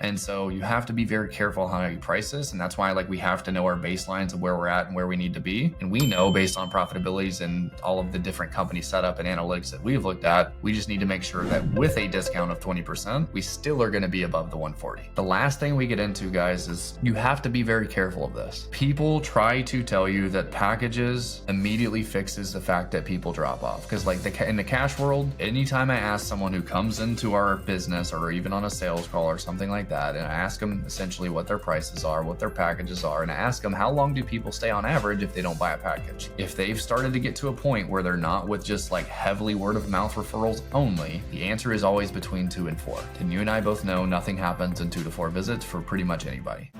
And so you have to be very careful how you price this. And that's why like we have to know our baselines of where we're at and where we need to be. And we know based on profitabilities and all of the different company setup and analytics that we've looked at, we just need to make sure that with a discount of 20%, we still are going to be above the 140. The last thing we get into, guys, is you have to be very careful of this. People try to tell you that packages immediately fixes the fact that people drop off. Because like in the cash world, anytime I ask someone who comes into our business or even on a sales call or something like that, and I ask them essentially what their prices are, what their packages are, and I ask them how long do people stay on average if they don't buy a package. If they've started to get to a point where they're not with just like heavily word of mouth referrals only, the answer is always between 2 and 4. And you and I both know nothing happens in 2 to 4 visits for pretty much anybody.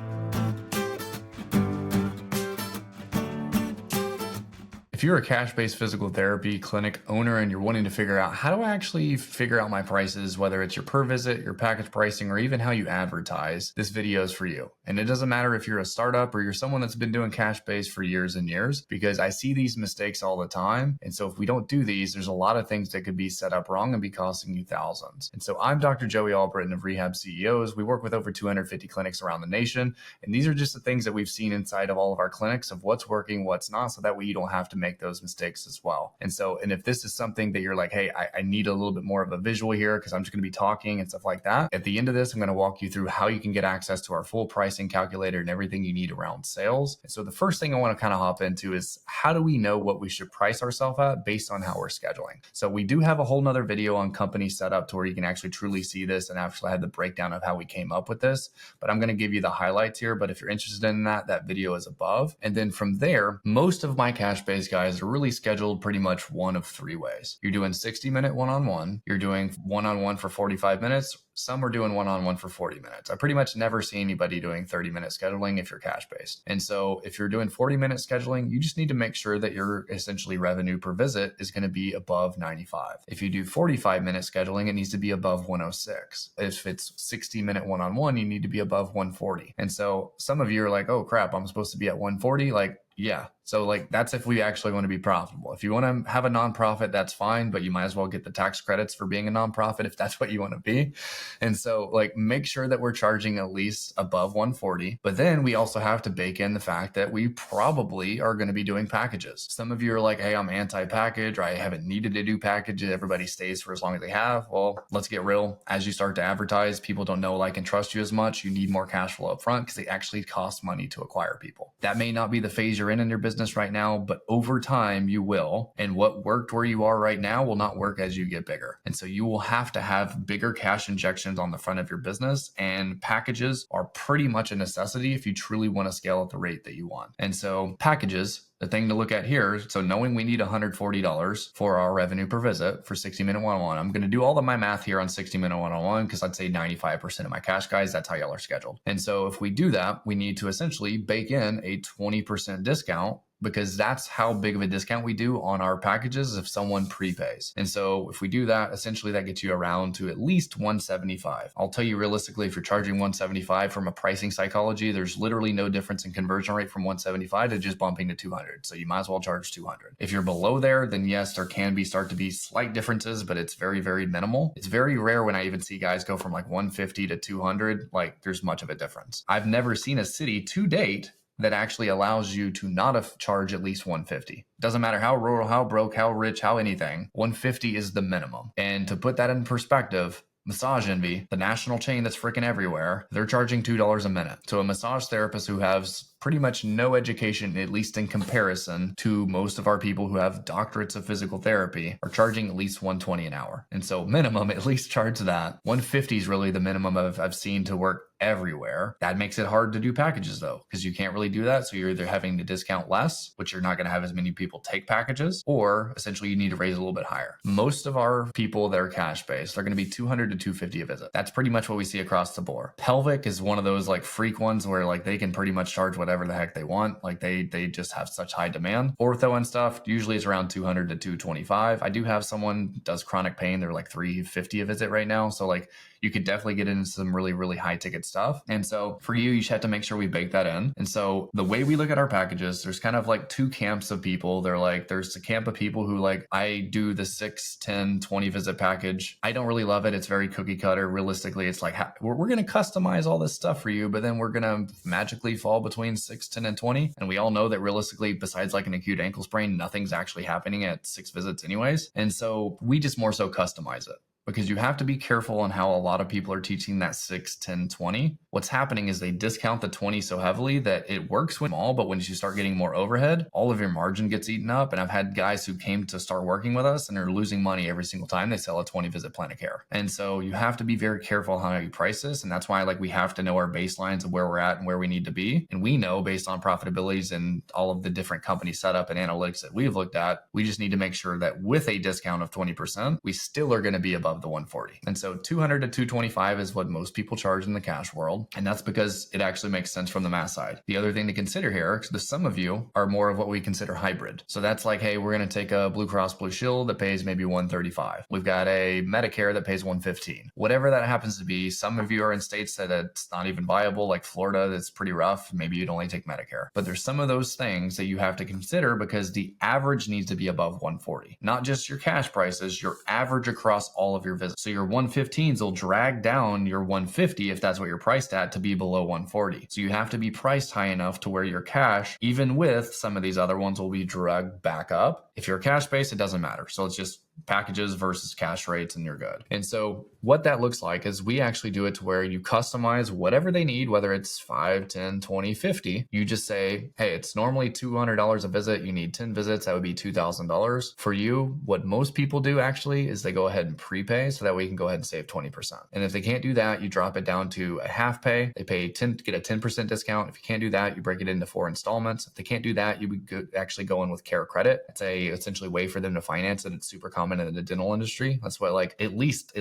If you're a cash-based physical therapy clinic owner and you're wanting to figure out how do I actually figure out my prices, whether it's your per visit, your package pricing, or even how you advertise, this video is for you. And it doesn't matter if you're a startup or you're someone that's been doing cash-based for years and years, because I see these mistakes all the time. And so if we don't do these, there's a lot of things that could be set up wrong and be costing you thousands. And so I'm Dr. Joey Albritton of Rehab CEOs. We work with over 250 clinics around the nation. And these are just the things that we've seen inside of all of our clinics of what's working, what's not, so that way you don't have to make those mistakes as well. And if this is something that you're like, hey, I need a little bit more of a visual here because I'm just going to be talking and stuff like that. At the end of this, I'm going to walk you through how you can get access to our full pricing calculator and everything you need around sales. And so the first thing I want to kind of hop into is how do we know what we should price ourselves at based on how we're scheduling? So we do have a whole nother video on company setup to where you can actually truly see this and actually have the breakdown of how we came up with this. But I'm going to give you the highlights here. But if you're interested in that, that video is above. And then from there, most of my cash-based guys are really scheduled pretty much one of 3 ways. You're doing 60-minute one-on-one. You're doing one-on-one for 45 minutes. Some are doing one-on-one for 40 minutes. I pretty much never see anybody doing 30-minute scheduling if you're cash-based. And so if you're doing 40-minute scheduling, you just need to make sure that your essentially revenue per visit is going to be above 95. If you do 45-minute scheduling, it needs to be above 106. If it's 60-minute one-on-one, you need to be above 140. And so some of you are like, oh crap, I'm supposed to be at 140. Like, yeah. So like that's if we actually want to be profitable. If you want to have a nonprofit, that's fine, but you might as well get the tax credits for being a nonprofit if that's what you want to be. And so like make sure that we're charging at least above 140. But then we also have to bake in the fact that we probably are going to be doing packages. Some of you are like, hey, I'm anti-package, or I haven't needed to do packages. Everybody stays for as long as they have. Well, let's get real. As you start to advertise, people don't know, like, and trust you as much. You need more cash flow up front because they actually cost money to acquire people. That may not be the phase you're in your business right now, but over time you will. And what worked where you are right now will not work as you get bigger. And so you will have to have bigger cash injections on the front of your business, and packages are pretty much a necessity if you truly want to scale at the rate that you want. And so packages, the thing to look at here, so knowing we need $140 for our revenue per visit for 60-minute one-on-one, I'm going to do all of my math here on 60-minute one-on-one because I'd say 95% of my cash guys, that's how y'all are scheduled. And so if we do that, we need to essentially bake in a 20% discount, because that's how big of a discount we do on our packages if someone prepays. And so if we do that, essentially that gets you around to at least 175. I'll tell you realistically, if you're charging 175 from a pricing psychology, there's literally no difference in conversion rate from 175 to just bumping to 200. So you might as well charge 200. If you're below there, then yes, there can start to be slight differences, but it's very, very minimal. It's very rare when I even see guys go from like 150 to 200, like there's much of a difference. I've never seen a city to date that actually allows you to not charge at least 150. Doesn't matter how rural, how broke, how rich, how anything, 150 is the minimum. And to put that in perspective, Massage Envy, the national chain that's freaking everywhere, they're charging $2 a minute. So a massage therapist who has pretty much no education, at least in comparison to most of our people who have doctorates of physical therapy, are charging at least $120 an hour. And so minimum, at least charge that. 150 is really the minimum I've seen to work everywhere. That makes it hard to do packages though, because you can't really do that. So you're either having to discount less, which you're not going to have as many people take packages, or essentially you need to raise a little bit higher. Most of our people that are cash based are going to be 200 to 250 a visit. That's pretty much what we see across the board. Pelvic is one of those like freak ones where like they can pretty much charge whatever the heck they want. Like they just have such high demand. Ortho and stuff usually is around 200 to 225. I do have someone does chronic pain. They're like 350 a visit right now. So like you could definitely get into some really, really high ticket stuff. And so for you, you should have to make sure we bake that in. And so the way we look at our packages, there's kind of like two camps of people. There's a camp of people who like, I do the 6, 10, 20 visit package. I don't really love it. It's very cookie cutter. Realistically, it's like, we're going to customize all this stuff for you, but then we're going to magically fall between 6, 10, and 20. And we all know that realistically, besides like an acute ankle sprain, nothing's actually happening at 6 visits anyways. And so we just more so customize it. Because you have to be careful on how a lot of people are teaching that 6, 10, 20. What's happening is they discount the 20 so heavily that it works when small, but when you start getting more overhead, all of your margin gets eaten up. And I've had guys who came to start working with us and are losing money every single time they sell a 20 visit plan of care. And so you have to be very careful how you price this. And that's why like we have to know our baselines of where we're at and where we need to be. And we know based on profitabilities and all of the different company setup and analytics that we've looked at, we just need to make sure that with a discount of 20%, we still are going to be above the 140. And so 200 to 225 is what most people charge in the cash world. And that's because it actually makes sense from the math side. The other thing to consider here, some of you are more of what we consider hybrid. So that's like, hey, we're going to take a Blue Cross Blue Shield that pays maybe 135. We've got a Medicare that pays 115. Whatever that happens to be, some of you are in states that it's not even viable, like Florida, that's pretty rough. Maybe you'd only take Medicare. But there's some of those things that you have to consider because the average needs to be above 140. Not just your cash prices, your average across all of your visits. So your 115s will drag down your 150 if that's what you're priced at to be below 140. So you have to be priced high enough to where your cash, even with some of these other ones, will be dragged back up. If you're cash based, it doesn't matter. So it's just packages versus cash rates and you're good. And so what that looks like is we actually do it to where you customize whatever they need, whether it's 5, 10, 20, 50. You just say, hey, it's normally $200 a visit. You need 10 visits. That would be $2,000. For you, what most people do actually is they go ahead and prepay so that we can go ahead and save 20%. And if they can't do that, you drop it down to a half pay. They pay 10 to get a 10% discount. If you can't do that, you break it into 4 installments. If they can't do that, you would actually go in with care credit. It's a essentially way for them to finance it. It's super common in the dental industry. That's why like at least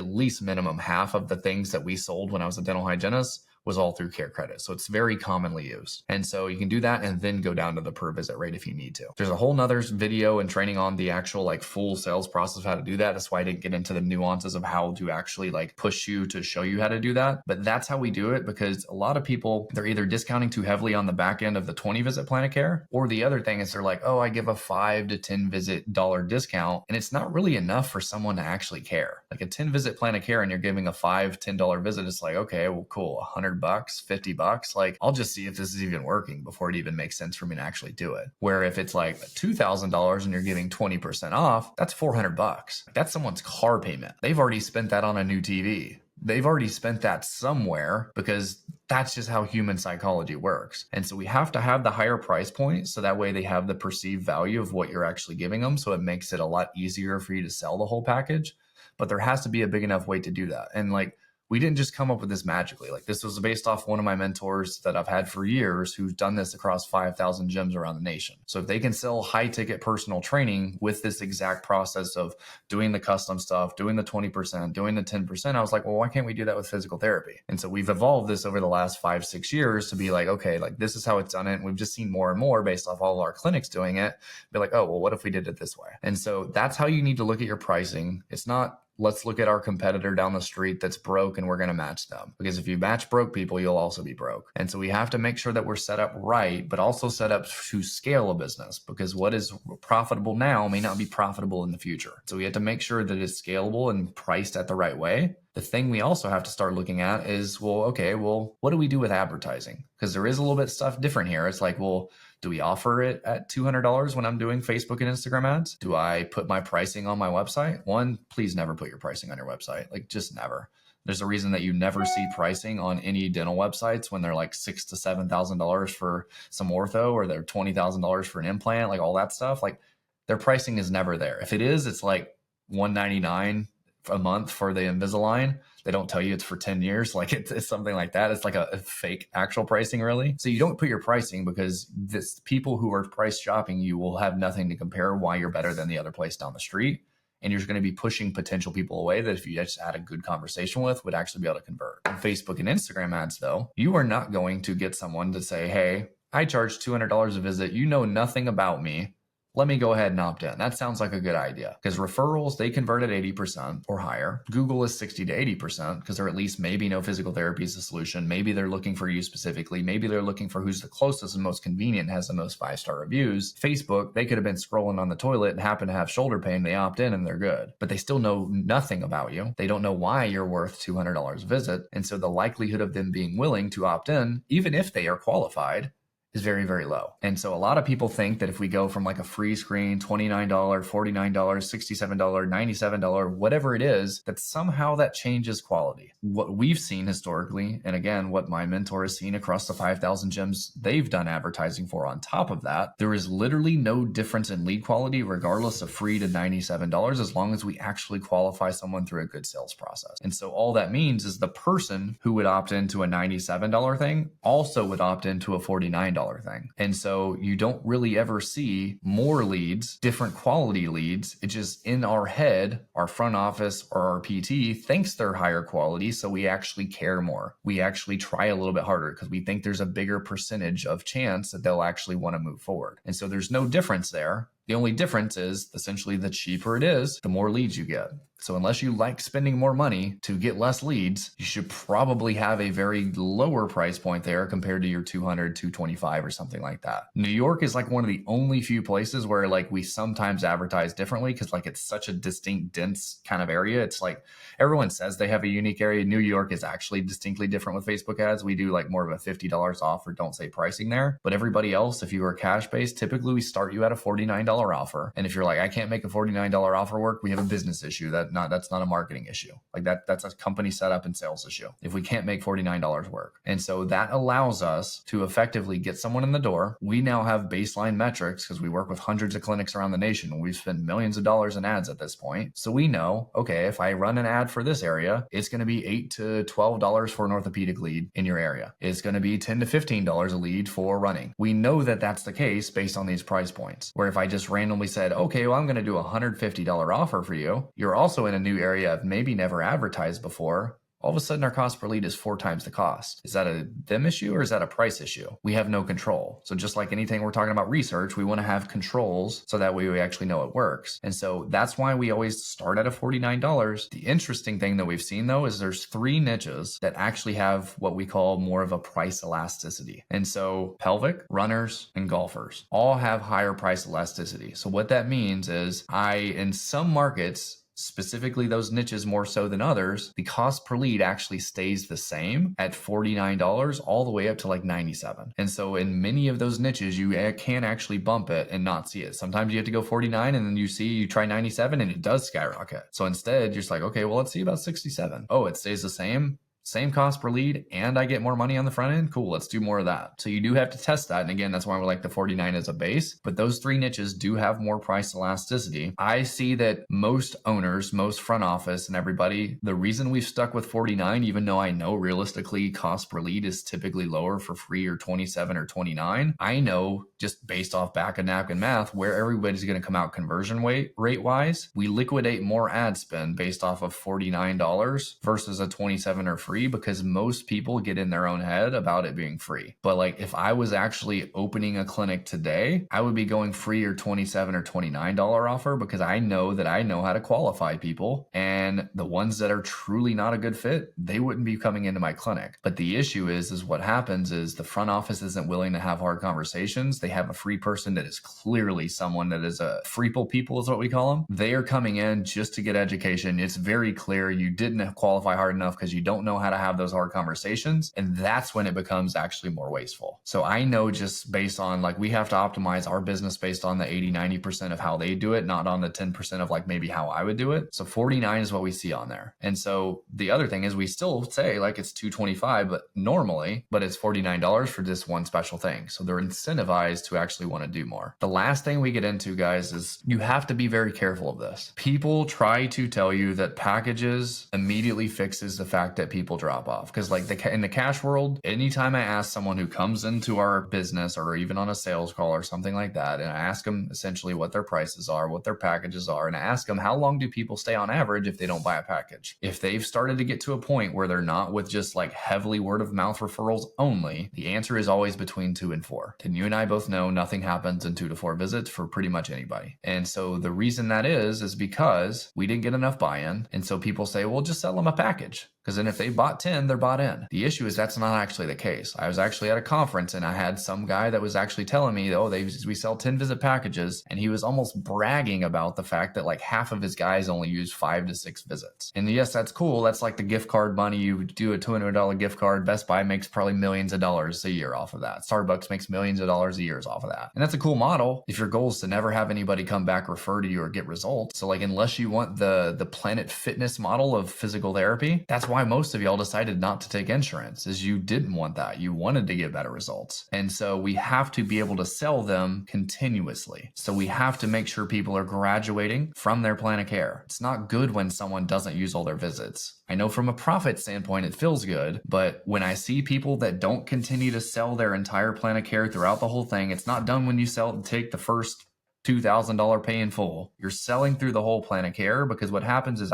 minimum half of the things that we sold when I was a dental hygienist was all through care credit. So it's very commonly used. And so you can do that and then go down to the per visit rate if you need to. There's a whole nother video and training on the actual like full sales process of how to do that. That's why I didn't get into the nuances of how to actually like push you to show you how to do that. But that's how we do it because a lot of people, they're either discounting too heavily on the back end of the 20 visit plan of care, or the other thing is they're like, oh, I give a 5 to 10 visit dollar discount. And it's not really enough for someone to actually care. Like a 10 visit plan of care and you're giving a $5, $10 visit. It's like, okay, well, cool. $100, $50. Like, I'll just see if this is even working before it even makes sense for me to actually do it. Where if it's like $2,000 and you're giving 20% off, that's $400. That's someone's car payment. They've already spent that on a new TV. They've already spent that somewhere because that's just how human psychology works. And so we have to have the higher price point so that way they have the perceived value of what you're actually giving them. So it makes it a lot easier for you to sell the whole package. But there has to be a big enough weight to do that. And like, we didn't just come up with this magically. Like this was based off one of my mentors that I've had for years who's done this across 5,000 gyms around the nation. So if they can sell high ticket personal training with this exact process of doing the custom stuff, doing the 20%, doing the 10%, I was like, well, why can't we do that with physical therapy? And so we've evolved this over the last 5, 6 years to be like, okay, like this is how it's done it. And we've just seen more and more based off all our clinics doing it. Be like, oh, well, what if we did it this way? And so that's how you need to look at your pricing. It's not, let's look at our competitor down the street that's broke and we're going to match them. Because if you match broke people, you'll also be broke. And so we have to make sure that we're set up right, but also set up to scale a business because what is profitable now may not be profitable in the future. So we have to make sure that it's scalable and priced at the right way. The thing we also have to start looking at is, well, okay, well, what do we do with advertising? Because there is a little bit stuff different here. It's like, well, do we offer it at $200 when I'm doing Facebook and Instagram ads? Do I put my pricing on my website? One, please never put your pricing on your website. Like just never. There's a reason that you never see pricing on any dental websites when they're like $6,000 to $7,000 for some ortho or they're $20,000 for an implant, like all that stuff. Like their pricing is never there. If it is, it's like $199 a month for the Invisalign. They don't tell you it's for 10 years. Like it's something like that. It's like a fake actual pricing really. So you don't put your pricing because this people who are price shopping you will have nothing to compare why you're better than the other place down the street. And you're going to be pushing potential people away that if you just had a good conversation with would actually be able to convert. On Facebook and Instagram ads though, you are not going to get someone to say, hey, I charge $200 a visit. You know nothing about me. let me go ahead and opt in. That sounds like a good idea because referrals, they convert at 80% or higher. Google is 60 to 80% because they're at least maybe no physical therapy is the solution. Maybe they're looking for you specifically. Maybe they're looking for who's the closest and most convenient and has the most 5-star reviews. Facebook, they could have been scrolling on the toilet and happen to have shoulder pain. They opt in and they're good, but they still know nothing about you. They don't know why you're worth $200 a visit. And so the likelihood of them being willing to opt in, even if they are qualified, is very, very low. And so a lot of people think that if we go from like a free screen, $29, $49, $67, $97, whatever it is, that somehow that changes quality. What we've seen historically, and again, what my mentor has seen across the 5,000 gyms they've done advertising for on top of that, there is literally no difference in lead quality regardless of free to $97 as long as we actually qualify someone through a good sales process. And so all that means is the person who would opt into a $97 thing also would opt into a $49 thing. And so you don't really ever see more leads, different quality leads. It's just in our head, our front office or our PT thinks they're higher quality. So we actually care more. We actually try a little bit harder because we think there's a bigger percentage of chance that they'll actually want to move forward. And so there's no difference there. The only difference is essentially the cheaper it is, the more leads you get. So unless you like spending more money to get less leads, you should probably have a very lower price point there compared to your 200, 225 or something like that. New York is like one of the only few places where like we sometimes advertise differently because like it's such a distinct, dense kind of area. It's like everyone says they have a unique area. New York is actually distinctly different with Facebook ads. We do like more of a $50 off or don't say pricing there. But everybody else, if you are cash based, typically we start you at a $49 offer. And if you're like, I can't make a $49 offer work, we have a business issue. That's not a marketing issue. Like that's a company setup and sales issue. If we can't make $49 work. And so that allows us to effectively get someone in the door. We now have baseline metrics because we work with hundreds of clinics around the nation. We've spent millions of dollars in ads at this point. So we know, okay, if I run an ad for this area, it's going to be $8 to $12 for an orthopedic lead in your area. It's going to be $10 to $15 a lead for running. We know that that's the case based on these price points, where if I just randomly said, okay, well, I'm going to do a $150 offer for you. You're also in a new area I've maybe never advertised before. All of a sudden our cost per lead is 4 times the cost. Is that a them issue or is that a price issue? We have no control. So just like anything we're talking about research, we want to have controls so that way we actually know it works. And so that's why we always start at a $49. The interesting thing that we've seen though is there's 3 niches that actually have what we call more of a price elasticity. And so pelvic, runners, and golfers all have higher price elasticity. So what that means is in some markets, specifically those niches more so than others, the cost per lead actually stays the same at $49 all the way up to like $97. And so in many of those niches, you can actually bump it and not see it. Sometimes you have to go 49 and then you try 97 and it does skyrocket. So instead you're just like, okay, well, let's see about 67. Oh, it stays the same. Same cost per lead and I get more money on the front end. Cool. Let's do more of that. So you do have to test that. And again, that's why we like the 49 as a base, but those 3 niches do have more price elasticity. I see that most owners, most front office and everybody, the reason we've stuck with 49, even though I know realistically cost per lead is typically lower for free or 27 or 29. I know just based off back of napkin math, where everybody's going to come out conversion rate wise, we liquidate more ad spend based off of $49 versus a 27 or free, because most people get in their own head about it being free. But like if I was actually opening a clinic today, I would be going free or $27 or $29 offer because I know how to qualify people, and the ones that are truly not a good fit, they wouldn't be coming into my clinic. But the issue is what happens is the front office isn't willing to have hard conversations. They have a free person that is clearly someone that is a freeple people is what we call them. They are coming in just to get education. It's very clear you didn't qualify hard enough because you don't know how to have those hard conversations. And that's when it becomes actually more wasteful. So I know just based on like, we have to optimize our business based on the 80-90% of how they do it, not on the 10% of like maybe how I would do it. So 49 is what we see on there. And so the other thing is we still say like it's $225, but it's $49 for this one special thing. So they're incentivized to actually want to do more. The last thing we get into, guys, is you have to be very careful of this. People try to tell you that packages immediately fixes the fact that people people drop off. Because like in the cash world, anytime I ask someone who comes into our business or even on a sales call or something like that, and I ask them essentially what their prices are, what their packages are, and I ask them how long do people stay on average if they don't buy a package. If they've started to get to a point where they're not with just like heavily word of mouth referrals only, the answer is always between 2 and 4. And you and I both know nothing happens in 2 to 4 visits for pretty much anybody. And so the reason that is because we didn't get enough buy-in. And so people say, well, just sell them a package. Because then if they bought 10, they're bought in. The issue is that's not actually the case. I was actually at a conference and I had some guy that was actually telling me, oh, we sell 10 visit packages. And he was almost bragging about the fact that like half of his guys only use 5 to 6 visits. And yes, that's cool. That's like the gift card money. You do a $200 gift card. Best Buy makes probably millions of dollars a year off of that. Starbucks makes millions of dollars a year off of that. And that's a cool model if your goal is to never have anybody come back, refer to you, or get results. So like unless you want the Planet Fitness model of physical therapy, that's why most of y'all decided not to take insurance, is you didn't want that. You wanted to get better results. And so we have to be able to sell them continuously. So we have to make sure people are graduating from their plan of care. It's not good when someone doesn't use all their visits. I know from a profit standpoint, it feels good, but when I see people that don't continue to sell their entire plan of care throughout the whole thing, it's not done when you take the first $2,000 pay in full. You're selling through the whole plan of care, because what happens is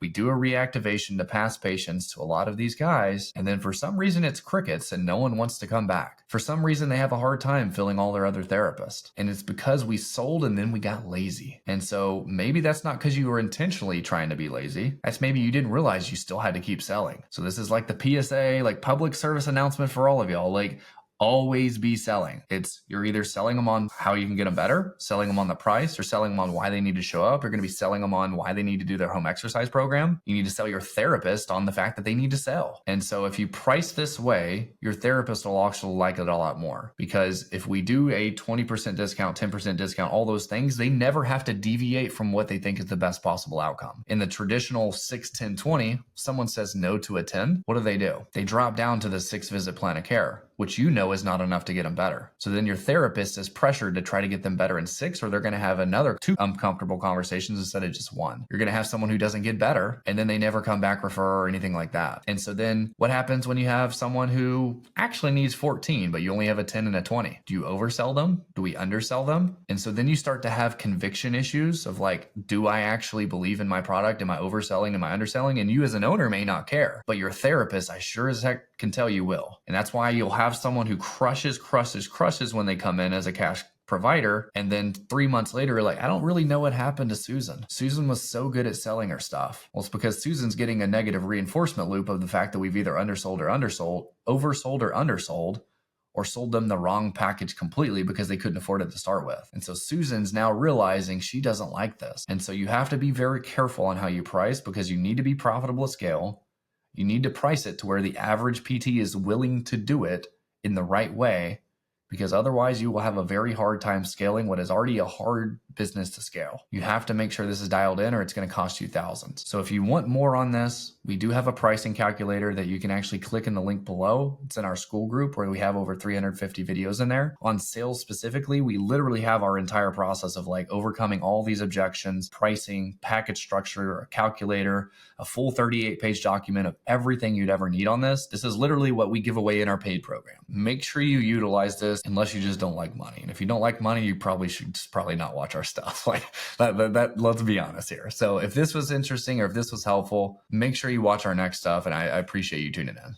we do a reactivation to past patients to a lot of these guys, and then for some reason it's crickets and no one wants to come back. For some reason they have a hard time filling all their other therapists, and it's because we sold and then we got lazy. And so maybe that's not because you were intentionally trying to be lazy. That's maybe you didn't realize you still had to keep selling. So this is like the PSA, like public service announcement for all of y'all. Like, always be selling. You're either selling them on how you can get them better, selling them on the price, or selling them on why they need to show up. You're going to be selling them on why they need to do their home exercise program. You need to sell your therapist on the fact that they need to sell. And so if you price this way, your therapist will actually like it a lot more, because if we do a 20% discount, 10% discount, all those things, they never have to deviate from what they think is the best possible outcome. In the traditional 6, 10, 20, someone says no to a 10. What do? They drop down to the 6 visit plan of care, which you know is not enough to get them better. So then your therapist is pressured to try to get them better in 6, or they're going to have another 2 uncomfortable conversations instead of just 1. You're going to have someone who doesn't get better, and then they never come back, refer, or anything like that. And so then what happens when you have someone who actually needs 14, but you only have a 10 and a 20? Do you oversell them? Do we undersell them? And so then you start to have conviction issues of like, do I actually believe in my product? Am I overselling? Am I underselling? And you as an owner may not care, but your therapist, I sure as heck can tell you will. And that's why you'll have someone who crushes when they come in as a cash provider, and then 3 months later, like, I don't really know what happened to Susan. Susan was so good at selling her stuff. Well, it's because Susan's getting a negative reinforcement loop of the fact that we've either oversold or undersold, or sold them the wrong package completely because they couldn't afford it to start with. And so Susan's now realizing she doesn't like this. And so you have to be very careful on how you price, because you need to be profitable at scale. You need to price it to where the average PT is willing to do it in the right way, because otherwise you will have a very hard time scaling what is already a hard business to scale. You have to make sure this is dialed in, or it's going to cost you thousands. So if you want more on this, we do have a pricing calculator that you can actually click in the link below. It's in our school group where we have over 350 videos in there. On sales specifically, we literally have our entire process of like overcoming all these objections, pricing, package structure, a calculator, a full 38-page document of everything you'd ever need on this. This is literally what we give away in our paid program. Make sure you utilize this unless you just don't like money. And if you don't like money, you probably should just not watch our stuff. Like that, let's be honest here. So if this was interesting or if this was helpful, make sure you watch our next stuff. And I appreciate you tuning in.